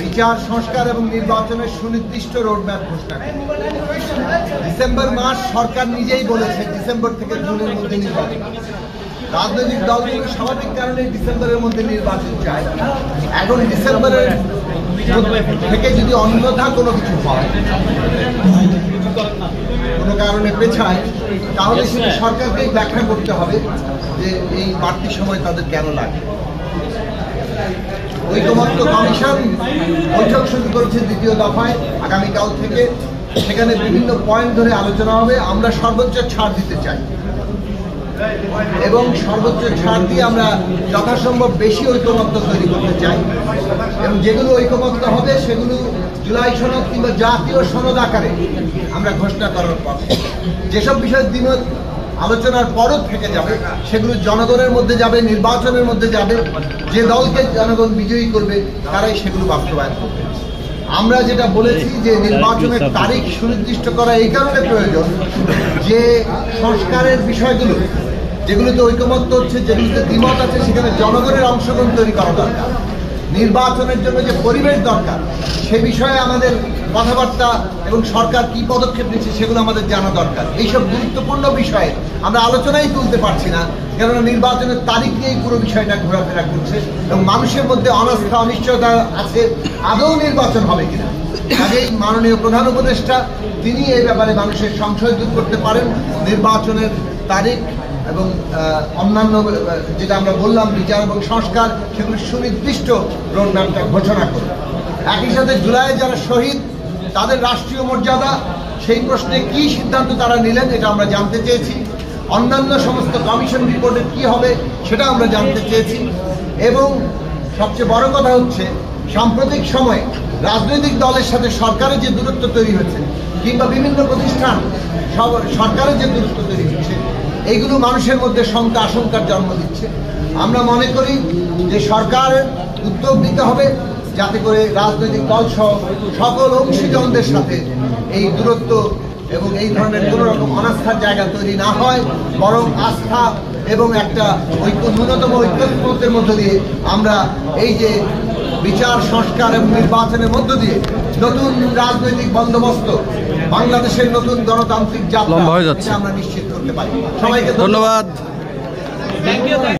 বিচার সংস্কার এবং নির্বাচনের সুনির্দিষ্ট রোডম্যাপ ঘোষণা করে। ডিসেম্বর মাস সরকার নিজেই বলেছে ডিসেম্বর থেকে জুনের মধ্যে নির্বাচন। রাজনৈতিক দলগুলো স্বাভাবিক কারণে ডিসেম্বরের মধ্যে নির্বাচন চায়। এখন ডিসেম্বরের থেকে যদি অন্যথা কোনো কিছু হয়, কোনো কারণে পেছায়, তাহলে সেটা সরকারকেই ব্যাখ্যা করতে হবে যে এই বাড়তি সময় তাদের কেন লাগে। ঐকমত্য কমিশন বৈঠক শুরু করেছে দ্বিতীয় দফায় আগামীকাল থেকে। সেখানে বিভিন্ন পয়েন্ট ধরে আলোচনা হবে। আমরা সর্বোচ্চ ছাড় দিতে চাই এবং সর্বোচ্চ ছাড় দিয়ে আমরা যথাসম্ভব বেশি ঐকমত্য তৈরি করতে চাই এবং যেগুলো ঐকমত্য হবে সেগুলো জুলাই সনদ কিংবা জাতীয় সনদ আকারে আমরা ঘোষণা করার পর যেসব বিষয়ের দ্বিমত আলোচনার পরও থেকে যাবে সেগুলো জনগণের মধ্যে যাবে, নির্বাচনের মধ্যে যাবে। যে দলকে জনগণ বিজয়ী করবে তারাই সেগুলো বাস্তবায়ন করবে। আমরা যেটা বলেছি যে নির্বাচনের তারিখ সুনির্দিষ্ট করা এই কারণে প্রয়োজন যে সংস্কারের বিষয়গুলো যেগুলোতে ঐকমত্য হচ্ছে, যেগুলোতে দ্বিমত আছে, সেখানে জনগণের অংশগ্রহণ তৈরি করা দরকার। নির্বাচনের জন্য যে পরিবেশ দরকার সে বিষয়ে আমাদের কথাবার্তা এবং সরকার কি পদক্ষেপ নিচ্ছে সেগুলো আমাদের জানা দরকার। এইসব গুরুত্বপূর্ণ বিষয়ে আমরা আলোচনাই তুলতে পারছি না, কেননা নির্বাচনের তারিখ নিয়েই পুরো বিষয়টা ঘোরাফেরা করছে এবং মানুষের মধ্যে অনাস্থা অনিশ্চয়তা আছে আদৌ নির্বাচন হবে কিনা। কাজেই মাননীয় প্রধান উপদেষ্টা তিনি এই ব্যাপারে মানুষের সংশয় দূর করতে পারেন। নির্বাচনের তারিখ এবং অন্যান্য যেটা আমরা বললাম বিচার এবং সংস্কার সেগুলো সুনির্দিষ্ট রোডম্যাপটা ঘোষণা করবে। একই সাথে জুলাইয়ে যারা শহীদ তাদের রাষ্ট্রীয় মর্যাদা সেই প্রশ্নে কি সিদ্ধান্ত তারা নিলেন এটা আমরা জানতে চেয়েছি। অন্যান্য সমস্ত কমিশন রিপোর্টের কি হবে সেটা আমরা জানতে চেয়েছি। এবং সবচেয়ে বড় কথা হচ্ছে সাম্প্রতিক সময়ে রাজনৈতিক দলের সাথে সরকারের যে দূরত্ব তৈরি হয়েছে কিংবা বিভিন্ন প্রতিষ্ঠান সরকারের যে দূরত্ব তৈরি হচ্ছে এইগুলো মানুষের মধ্যে শঙ্কা আশঙ্কার জন্ম দিচ্ছে। আমরা মনে করি যে সরকারের উদ্যোগ নিতে হবে যাতে করে রাজনৈতিক দল সহ সকল অংশীজনদের সাথে এই দূরত্ব এবং এই ধরনের কোনো রকম অনাস্থার জায়গা তৈরি না হয়, বরং আস্থা এবং একটা ন্যূনতম ঐক্যমত্যের মধ্য দিয়ে আমরা এই যে বিচার সংস্কার এবং নির্বাচনের মধ্য দিয়ে নতুন রাজনৈতিক বন্দোবস্ত বাংলাদেশের নতুন গণতান্ত্রিক যাত্রা আমরা নিশ্চিত করতে পারি। সবাইকে ধন্যবাদ।